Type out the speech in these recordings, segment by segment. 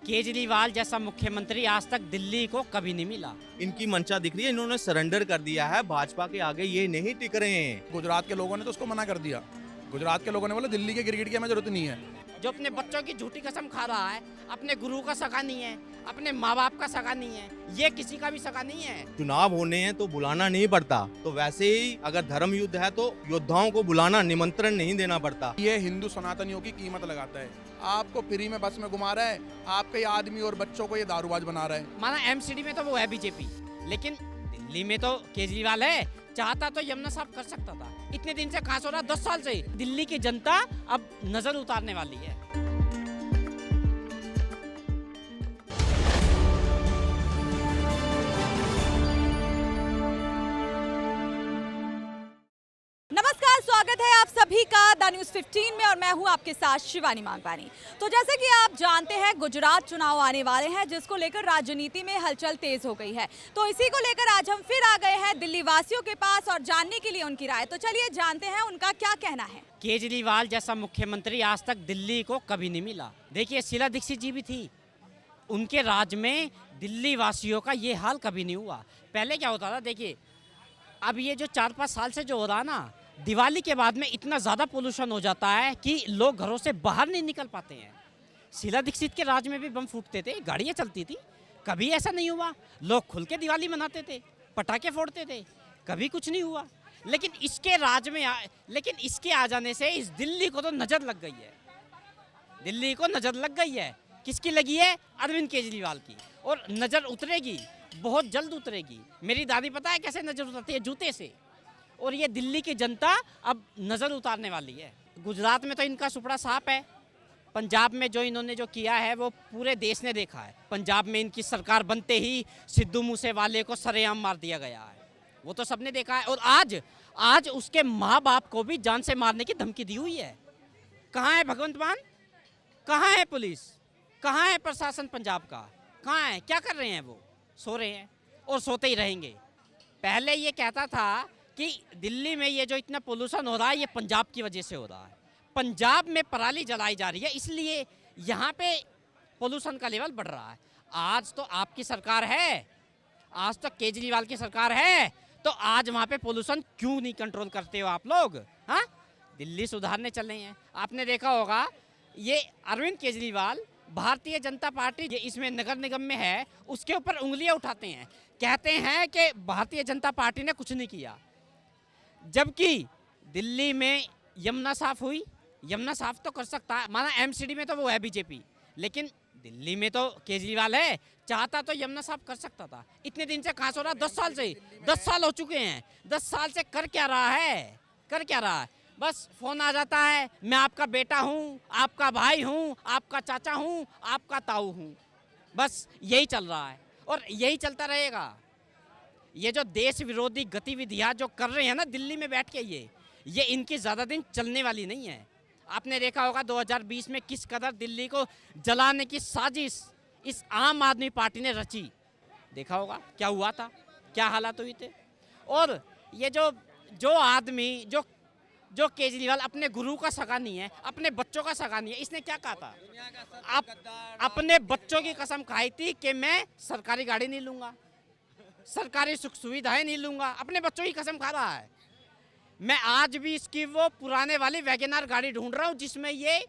केजरीवाल जैसा मुख्यमंत्री आज तक दिल्ली को कभी नहीं मिला। इनकी मंशा दिख रही है, इन्होंने सरेंडर कर दिया है, भाजपा के आगे ये नहीं टिक रहे हैं। गुजरात के लोगों ने तो उसको मना कर दिया। गुजरात के लोगों ने बोला दिल्ली के क्रिकेट की हमें जरूरत नहीं है। जो अपने बच्चों की झूठी कसम खा रहा है, अपने गुरु का सगा नहीं है, अपने माँ बाप का सगा नहीं है, ये किसी का भी सगा नहीं है। चुनाव होने हैं तो बुलाना नहीं पड़ता, तो वैसे ही अगर धर्म युद्ध है तो योद्धाओं को बुलाना, निमंत्रण नहीं देना पड़ता। ये हिंदू सनातनियों की कीमत लगाता है। आपको फ्री में बस में घुमा रहा है, आपके आदमी और बच्चों को ये दारूबाज बना रहा है। माना एमसीडी में तो वो है बीजेपी, लेकिन दिल्ली में तो केजरीवाल है। चाहता तो यमुना साफ कर सकता था। इतने दिन से कहां सो रहा, 10 साल से। दिल्ली की जनता अब नजर उतारने वाली है। नमस्कार, स्वागत है आप सभी का द न्यूज़ 15 में और मैं हूं आपके साथ शिवानी मांगवानी। तो जैसे कि आप जानते हैं, गुजरात चुनाव आने वाले हैं, जिसको लेकर राजनीति में हलचल तेज हो गई है। तो इसी को लेकर आज हम फिर आ गए हैं दिल्ली वासियों के पास और जानने के लिए उनकी राय। तो चलिए जानते हैं उनका क्या कहना है। केजरीवाल जैसा मुख्यमंत्री आज तक दिल्ली को कभी नहीं मिला। देखिए, शीला दीक्षित जी भी थी, उनके राज में दिल्ली वासियों का ये हाल कभी नहीं हुआ। पहले क्या होता था, देखिए अब ये जो 4-5 साल से जो हो रहा है ना, दिवाली के बाद में इतना ज़्यादा पोल्यूशन हो जाता है कि लोग घरों से बाहर नहीं निकल पाते हैं। शीला दीक्षित के राज में भी बम फूटते थे, गाड़ियाँ चलती थी, कभी ऐसा नहीं हुआ। लोग खुल के दिवाली मनाते थे, पटाखे फोड़ते थे, कभी कुछ नहीं हुआ। लेकिन इसके आ जाने से इस दिल्ली को तो नज़र लग गई है। दिल्ली को नज़र लग गई है। किसकी लगी है? अरविंद केजरीवाल की। और नज़र उतरेगी, बहुत जल्द उतरेगी। मेरी दादी पता है कैसे नज़र उतरती है? जूते से। और ये दिल्ली की जनता अब नज़र उतारने वाली है। गुजरात में तो इनका सुपड़ा साफ है। पंजाब में जो इन्होंने जो किया है वो पूरे देश ने देखा है। पंजाब में इनकी सरकार बनते ही सिद्धू मूसेवाले को सरेआम मार दिया गया है, वो तो सबने देखा है। और आज उसके माँ बाप को भी जान से मारने की धमकी दी हुई है। कहाँ है भगवंत मान? कहाँ है पुलिस? कहाँ है प्रशासन पंजाब का? कहाँ है? क्या कर रहे हैं वो? सो रहे हैं और सोते ही रहेंगे। पहले ये कहता था कि दिल्ली में ये जो इतना पोल्यूशन हो रहा है ये पंजाब की वजह से हो रहा है। पंजाब में पराली जलाई जा रही है, इसलिए यहाँ पे पोल्यूशन का लेवल बढ़ रहा है। आज तो आपकी सरकार है, आज तो केजरीवाल की सरकार है, तो आज वहाँ पे पोल्यूशन क्यों नहीं कंट्रोल करते हो आप लोग? हाँ, दिल्ली सुधारने चले हैं। आपने देखा होगा ये अरविंद केजरीवाल भारतीय जनता पार्टी इसमें नगर निगम में है, उसके ऊपर उंगलियां उठाते हैं, कहते हैं कि भारतीय जनता पार्टी ने कुछ नहीं किया। जबकि दिल्ली में यमुना साफ हुई, यमुना साफ तो कर सकता है। माना एमसीडी में तो वो है बीजेपी, लेकिन दिल्ली में तो केजरीवाल है। चाहता तो यमुना साफ कर सकता था। इतने दिन से कहां सो रहा, 10 साल से। 10 साल हो चुके हैं। 10 साल से कर क्या रहा है? कर क्या रहा है? बस फोन आ जाता है, मैं आपका बेटा हूँ, आपका भाई हूँ, आपका चाचा हूँ, आपका ताऊ हूँ। बस यही चल रहा है और यही चलता रहेगा। ये जो देश विरोधी गतिविधियाँ जो कर रहे हैं ना दिल्ली में बैठ के, ये इनकी ज़्यादा दिन चलने वाली नहीं है। आपने देखा होगा 2020 में किस कदर दिल्ली को जलाने की साजिश इस आम आदमी पार्टी ने रची। देखा होगा क्या हुआ था, क्या हालात हुए थे। और ये जो आदमी जो केजरीवाल अपने गुरु का सगा नहीं है, अपने बच्चों का सगा नहीं है, इसने क्या कहा था? आप अपने बच्चों की कसम खाई थी कि मैं सरकारी गाड़ी नहीं लूँगा, सरकारी सुख सुविधाएं नहीं लूँगा। अपने बच्चों की कसम खा रहा है। मैं आज भी इसकी वो पुराने वाली वैगनआर गाड़ी ढूंढ रहा हूँ जिसमें ये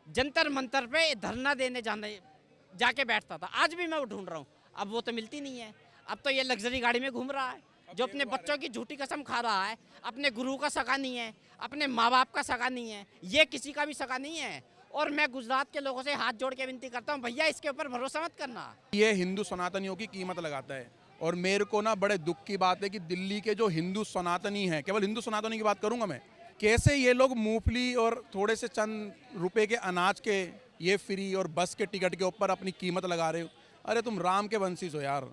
जंतर मंतर पे धरना देने जाके बैठता था। आज भी मैं वो ढूंढ रहा हूँ। अब वो तो मिलती नहीं है। अब तो ये लग्जरी गाड़ी में घूम रहा है। जो अपने बच्चों की झूठी कसम खा रहा है, अपने गुरु का सगा नहीं है, अपने माँ बाप का सगा नहीं है, ये किसी का भी सगा नहीं है। और मैं गुजरात के लोगों से हाथ जोड़ के विनती करता हूँ, भैया इसके ऊपर भरोसा मत करना। ये हिंदू सनातनियों की कीमत लगाता है। और मेरे को ना बड़े दुख की बात है कि दिल्ली के जो हिंदू सनातनी हैं, केवल हिंदू सनातनी की बात करूंगा मैं, कैसे ये लोग मूंगफली और थोड़े से चंद रुपए के अनाज के ये फ्री और बस के टिकट के ऊपर अपनी कीमत लगा रहे हो। अरे तुम राम के वंशी हो यार,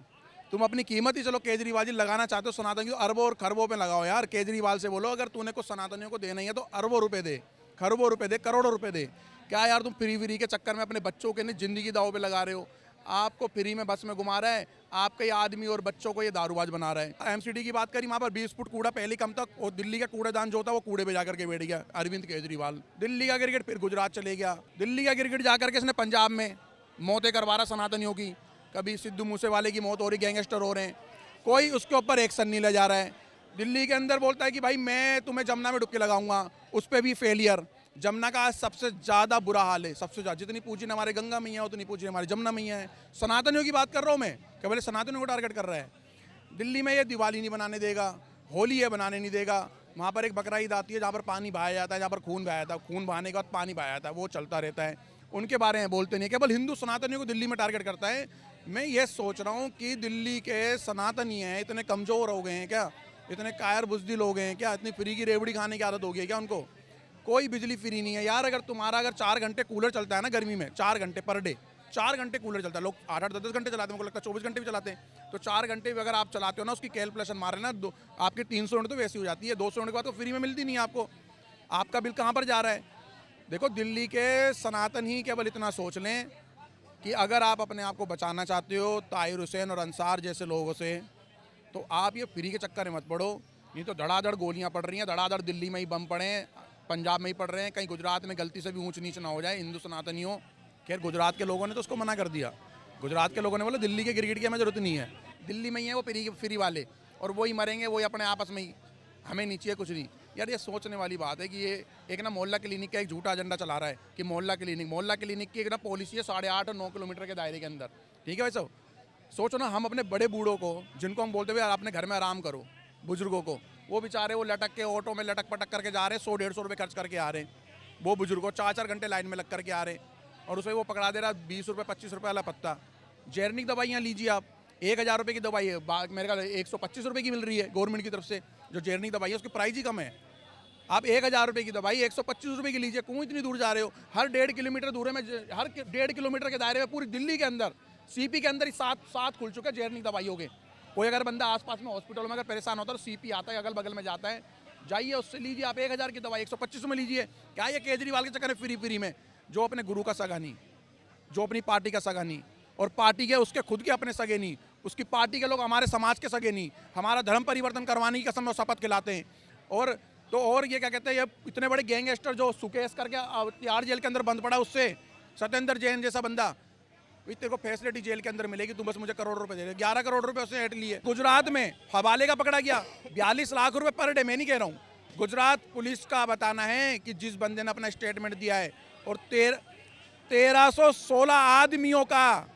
तुम अपनी कीमत ही चलो केजरीवाल जी लगाना चाहते हो सनातन को, अरबों और खरबों पे लगाओ यार। केजरीवाल से बोलो अगर तूने कुछ सनातनियों को देना ही है तो अरबों रुपए दे, खरबों रुपए दे, करोड़ों रुपए दे। क्या यार तुम फ्री के चक्कर में अपने बच्चों के जिंदगी दाव पे लगा रहे हो। आपको फ्री में बस में घुमा रहा है, आपके आदमी और बच्चों को ये दारूबाज बना रहा है। एमसीडी की बात करी, वहाँ पर 20 फुट कूड़ा पहले कम तक, और दिल्ली का कूड़ेदान जो होता है वो कूड़े पे जाकर के बैठ गया अरविंद केजरीवाल। दिल्ली का क्रिकेट फिर गुजरात चले गया, दिल्ली का क्रिकेट जाकर के इसने पंजाब में मौतें करवा रहा सनातनियों की, कभी सिद्धू मूसेवाले की मौत हो रही, गैंगस्टर हो रहे हैं, कोई उसके ऊपर एक्शन नहीं ले जा रहा है। दिल्ली के अंदर बोलता है कि भाई मैं तुम्हें जमुना में डुबकी लगाऊंगा, उस पर भी फेलियर। जमुना का आज सबसे ज़्यादा बुरा हाल है, सबसे ज़्यादा। जितनी पूंजी हमारे गंगा मैया है उतनी पूंजी हमारी जमुना मैया है। सनातनियों की बात कर रहा हूँ मैं, केवल सनातनियों को टारगेट कर रहा है। दिल्ली में ये दिवाली नहीं बनाने देगा, होली ये बनाने नहीं देगा। वहाँ पर एक बकरा ईद आती है जहाँ पर पानी बहाया जाता है, जहाँ पर खून बहाया जाता है, खून बहाने के बाद पानी बहाया जाता है, वो चलता रहता है। उनके बारे में बोलते नहीं, केवल हिंदू सनातनियों को दिल्ली में टारगेट करता है। मैं ये सोच रहा हूँ कि दिल्ली के सनातनी हैं इतने कमज़ोर हो गए हैं क्या, इतने कायर बुजदिल हो गए हैं क्या, इतनी फ्री की रेवड़ी खाने की आदत हो गई है क्या उनको? कोई बिजली फ्री नहीं है यार। अगर तुम्हारा 4 घंटे कूलर चलता है ना गर्मी में, 4 घंटे पर डे, 4 घंटे कूलर चलता है, लोग 8-8 10-10 घंटे चलाते हैं, मुझे लगता है 24 घंटे भी चलाते हैं। तो 4 घंटे भी अगर आप चलाते हो ना, उसकी कैलकुलेशन मार रहे ना, आपकी 300 यूनिट तो वैसी हो जाती है, 200 यूनिट के बाद तो फ्री में मिलती नहीं है आपको। आपका बिल कहाँ पर जा रहा है? देखो, दिल्ली के सनातन ही केवल इतना सोच लें कि अगर आप अपने आप को बचाना चाहते हो ताहिर हुसैन और अंसार जैसे लोगों से, तो आप ये फ्री के चक्कर में मत पड़ो। नहीं तो धड़ाधड़ गोलियां पड़ रही हैं, धड़ाधड़ दिल्ली में ही बम पड़े हैं, पंजाब में ही पड़ रहे हैं, कहीं गुजरात में गलती से भी ऊंच नीच ना हो जाए हिंदू सनातनियों। खैर, गुजरात के लोगों ने तो उसको मना कर दिया। गुजरात के लोगों ने बोला दिल्ली के क्रिकेट की हमें जरूरत नहीं है, दिल्ली में ही है वो फ्री वाले, और वही मरेंगे, वही अपने आपस में ही, हमें नहीं चाहिए कुछ नहीं। यार ये सोचने वाली बात है कि ये एक ना मोहल्ला क्लिनिक का एक झूठा एजेंडा चला रहा है कि मोहल्ला क्लिनिक की एक ना पॉलिसी है 8.5 और 9 किलोमीटर के दायरे के अंदर। ठीक है भाई साहब, सोचो ना, हम अपने बड़े बूढ़ों को, जिनको हम बोलते हुए यार अपने घर में आराम करो, बुजुर्गों को, वो बेचारे वो लटक के ऑटो में लटक पटक करके जा रहे हैं, 100-150 रुपये खर्च करके आ रहे हैं। वो बुजुर्गों 4-4 घंटे लाइन में लग करके आ रहे हैं, और उसमें वो पकड़ा दे रहा 20 रुपये 25 रुपये वाला पत्ता। जेरनिक दवाइयाँ लीजिए आप, 1000 रुपये की दवाई है, मेरे ख्याल 125 रुपये की मिल रही है गवर्नमेंट की तरफ से। जो जेरनिक दवाई है उसकी प्राइस ही कम है। आप 1000 रुपये की दवाई 125 रुपये की लीजिए, क्यों इतनी दूर जा रहे हो? हर 1.5 किलोमीटर दूर में, हर 1.5 किलोमीटर के दायरे में पूरी दिल्ली के अंदर, सीपी के अंदर ही 7 खुल चुके हैं जेरनिक दवाइयों के। कोई अगर बंदा आसपास में हॉस्पिटल में अगर परेशान होता है तो सीपी आता है, अगल बगल में जाता है, जाइए उससे लीजिए आप 1000 की दवाई 125 में लीजिए। क्या ये केजरीवाल के चक्कर में फ्री में, जो अपने गुरु का सगा नहीं, जो अपनी पार्टी का सगा नहीं, और पार्टी के उसके खुद के अपने सगे नहीं, उसकी पार्टी के लोग हमारे समाज के सगे नहीं, हमारा धर्म परिवर्तन करवाने की कसम और शपथ खिलाते हैं। और ये क्या कहते हैं, ये इतने बड़े गैंगस्टर जो सुकेश करके तिहाड़ जेल के अंदर बंद पड़ा, उससे सत्येंद्र जैन जैसा बंदा, तेरे को फैसिलिटी जेल के अंदर मिलेगी, तू बस मुझे करोड़ रुपए दे दे। 11 करोड़ रुपए उसने ऐट लिए। गुजरात में हवाले का पकड़ा गया 42 लाख रुपए पर डे। मैं नहीं कह रहा हूँ, गुजरात पुलिस का बताना है कि जिस बंदे ने अपना स्टेटमेंट दिया है और 1316 आदमियों का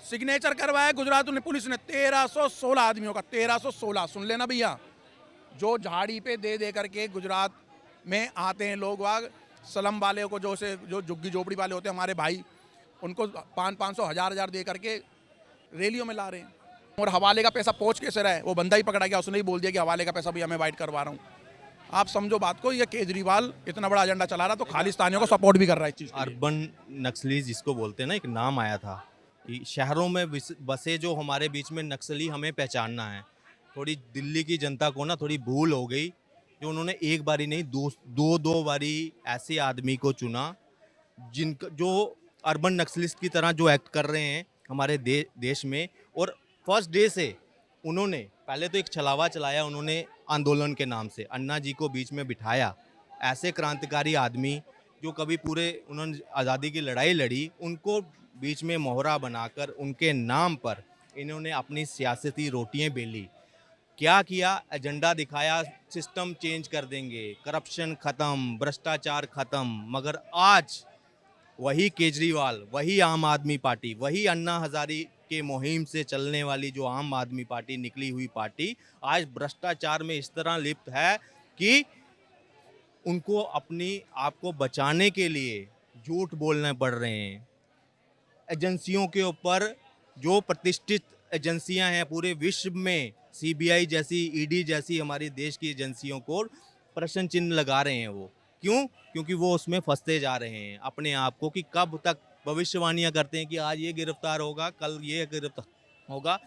सिग्नेचर करवाया गुजरात पुलिस ने, 1316 आदमियों का, 1316, सुन लेना भैया। जो झाड़ी पे दे करके गुजरात में आते हैं लोग वाग, सलम वाले को, जो झुग्गी झोपड़ी वाले होते हैं हमारे भाई, उनको 500 1000 दे करके रैलियों में ला रहे हैं। और हवाले का पैसा पहुंच कैसे रहा है? वो बंदा ही पकड़ा गया, उसने ही बोल दिया कि हवाले का पैसा भैया मैं वाइट करवा रहा हूँ। आप समझो बात को, ये केजरीवाल इतना बड़ा एजेंडा चला रहा तो खालिस्तानियों को सपोर्ट भी कर रहा है इस चीज़। अर्बन नक्सली जिसको बोलते हैं ना, एक नाम आया था कि शहरों में बसे जो हमारे बीच में नक्सली हमें पहचानना है। थोड़ी दिल्ली की जनता को ना थोड़ी भूल हो गई, जो उन्होंने एक बारी नहीं दो बारी ऐसे आदमी को चुना जो अर्बन नक्सलिस्ट की तरह जो एक्ट कर रहे हैं हमारे देश में। और फर्स्ट डे से उन्होंने पहले तो एक छलावा चलाया उन्होंने आंदोलन के नाम से, अन्ना जी को बीच में बिठाया। ऐसे क्रांतिकारी आदमी जो कभी पूरे उन्होंने आज़ादी की लड़ाई लड़ी, उनको बीच में मोहरा बनाकर उनके नाम पर इन्होंने अपनी सियासती रोटियां बेली। क्या किया? एजेंडा दिखाया, सिस्टम चेंज कर देंगे, करप्शन ख़त्म, भ्रष्टाचार ख़त्म। मगर आज वही केजरीवाल, वही आम आदमी पार्टी, वही अन्ना हजारी के मुहिम से चलने वाली जो आम आदमी पार्टी निकली हुई पार्टी, आज भ्रष्टाचार में इस तरह लिप्त है कि उनको अपनी आप को बचाने के लिए झूठ बोलने पड़ रहे हैं। एजेंसियों के ऊपर, जो प्रतिष्ठित एजेंसियां हैं पूरे विश्व में, सीबीआई जैसी, ईडी जैसी हमारी देश की एजेंसियों को प्रश्न चिन्ह लगा रहे हैं। वो क्यों? क्योंकि वो उसमें फंसते जा रहे हैं अपने आप को, कि कब तक भविष्यवाणियां करते हैं कि आज ये गिरफ्तार होगा, कल ये गिरफ्तार होगा।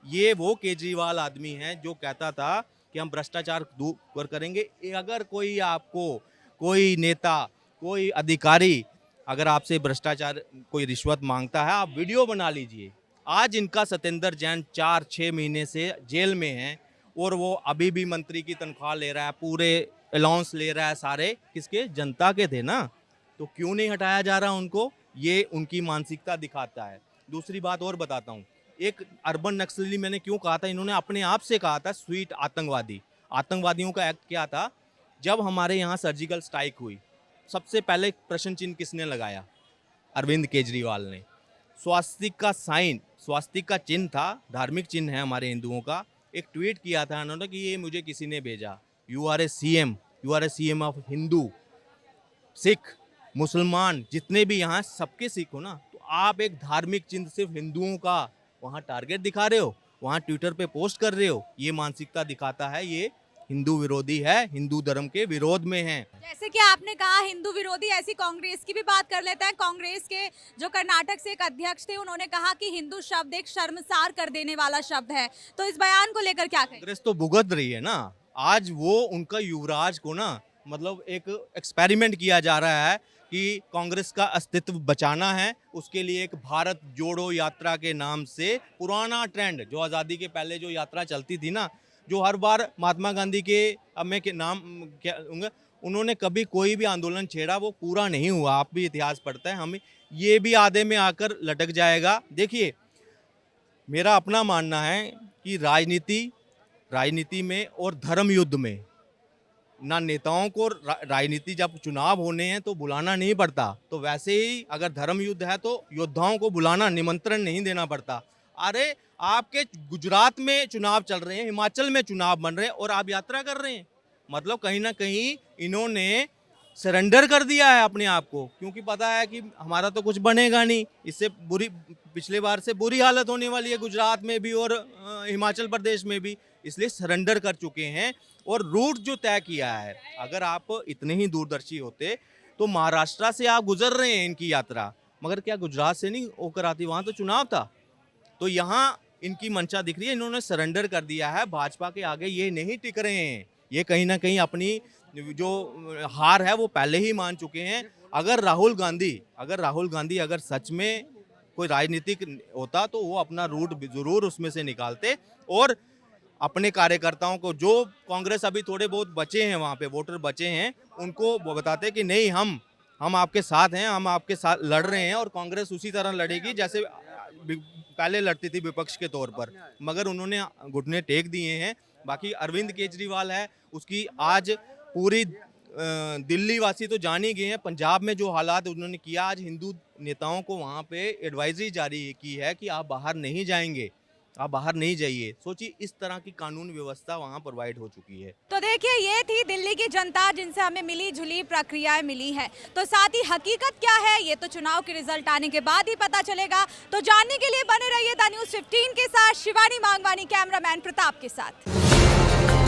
ये वो केजरीवाल आदमी है जो कहता था कि हम भ्रष्टाचार दूर करेंगे। अगर कोई आपको, कोई नेता, कोई अधिकारी अगर आपसे भ्रष्टाचार, कोई रिश्वत मांगता है, आप वीडियो बना लीजिए। आज इनका सत्येंद्र जैन 4-6 महीने से जेल में है और वो अभी भी मंत्री की तनख्वाह ले रहा है, पूरे अलाउंस ले रहा है, सारे किसके? जनता के थे ना। तो क्यों नहीं हटाया जा रहा उनको? ये उनकी मानसिकता दिखाता है। दूसरी बात और बताता हूँ, एक अर्बन नक्सली मैंने क्यों कहा था, इन्होंने अपने आप से कहा था स्वीट आतंकवादी। आतंकवादियों का एक्ट क्या था, जब हमारे यहाँ सर्जिकल स्ट्राइक हुई, सबसे पहले प्रश्न चिन्ह किसने लगाया? अरविंद केजरीवाल ने। स्वास्तिक का साइन, स्वास्तिक का चिन्ह था, धार्मिक चिन्ह है हमारे हिंदुओं का। एक ट्वीट किया था उन्होंने कि ये मुझे किसी ने भेजा, you are a CM of Hindu, Sikh, Musalman, जितने भी यहाँ सबके सिख हो ना, तो आप एक धार्मिक चिन्ह सिर्फ हिंदुओं का वहाँ टारगेट दिखा रहे हो, वहाँ ट्विटर पे पोस्ट कर रहे हो। ये मानसिकता दिखाता है ये हिंदू विरोधी है, हिंदू धर्म के विरोध में है। जैसे कि आपने कहा हिंदू विरोधी, ऐसी कांग्रेस की भी बात कर लेते हैं। कांग्रेस के जो कर्नाटक से एक अध्यक्ष थे, उन्होंने कहा कि हिंदू शब्द एक शर्मसार कर देने वाला शब्द है। तो इस बयान को लेकर क्या कहें? कांग्रेस तो भुगत रही है ना। आज वो उनका युवराज को ना, मतलब एक एक्सपेरिमेंट किया जा रहा है कि कांग्रेस का अस्तित्व बचाना है। उसके लिए एक भारत जोड़ो यात्रा के नाम से पुराना ट्रेंड, जो आज़ादी के पहले जो यात्रा चलती थी ना, जो हर बार महात्मा गांधी के, अब मैं के नाम क्या लूँगा, उन्होंने कभी कोई भी आंदोलन छेड़ा, वो पूरा नहीं हुआ। आप भी इतिहास पढ़ते हैं, हमें ये भी आधे में आकर लटक जाएगा। देखिए, मेरा अपना मानना है कि राजनीति में और धर्म युद्ध में ना नेताओं को राजनीति, जब चुनाव होने हैं तो बुलाना नहीं पड़ता, तो वैसे ही अगर धर्म युद्ध है तो योद्धाओं को बुलाना, निमंत्रण नहीं देना पड़ता। अरे आपके गुजरात में चुनाव चल रहे हैं, हिमाचल में चुनाव बन रहे हैं और आप यात्रा कर रहे हैं, मतलब कहीं ना कहीं इन्होंने सरेंडर कर दिया है अपने आप को, क्योंकि पता है कि हमारा तो कुछ बनेगा नहीं, इससे बुरी, पिछले बार से बुरी हालत होने वाली है गुजरात में भी और हिमाचल प्रदेश में भी, इसलिए सरेंडर कर चुके हैं। और रूट जो तय किया है, अगर आप इतने ही दूरदर्शी होते तो महाराष्ट्र से आप गुजर रहे हैं इनकी यात्रा, मगर क्या गुजरात से नहीं होकर आती? वहाँ तो चुनाव था। तो यहाँ इनकी मंशा दिख रही है, इन्होंने सरेंडर कर दिया है, भाजपा के आगे ये नहीं टिक रहे हैं। ये कहीं ना कहीं अपनी जो हार है वो पहले ही मान चुके हैं। अगर राहुल गांधी अगर सच में कोई राजनीतिक होता तो वो अपना रूट जरूर उसमें से निकालते और अपने कार्यकर्ताओं को, जो कांग्रेस अभी थोड़े बहुत बचे हैं, वहाँ पे वोटर बचे हैं, उनको बताते कि नहीं, हम आपके साथ हैं, हम आपके साथ लड़ रहे हैं और कांग्रेस उसी तरह लड़ेगी जैसे पहले लड़ती थी विपक्ष के तौर पर, मगर उन्होंने घुटने टेक दिए हैं। बाकी अरविंद केजरीवाल है, उसकी आज पूरी दिल्ली वासी तो जान ही गए हैं। पंजाब में जो हालात उन्होंने किया, आज हिंदू नेताओं को वहाँ पे एडवाइजरी जारी की है कि आप बाहर नहीं जाएंगे, आप बाहर नहीं जाइए। सोचिए, इस तरह की कानून व्यवस्था वहाँ प्रोवाइड हो चुकी है। तो देखिए, ये थी दिल्ली की जनता जिनसे हमें मिली जुली प्रक्रियाएं मिली है। तो साथ ही हकीकत क्या है, ये तो चुनाव के रिजल्ट आने के बाद ही पता चलेगा। तो जानने के लिए बने रहिए द न्यूज़ 15 के साथ। शिवानी मांगवानी, कैमरामैन प्रताप के साथ।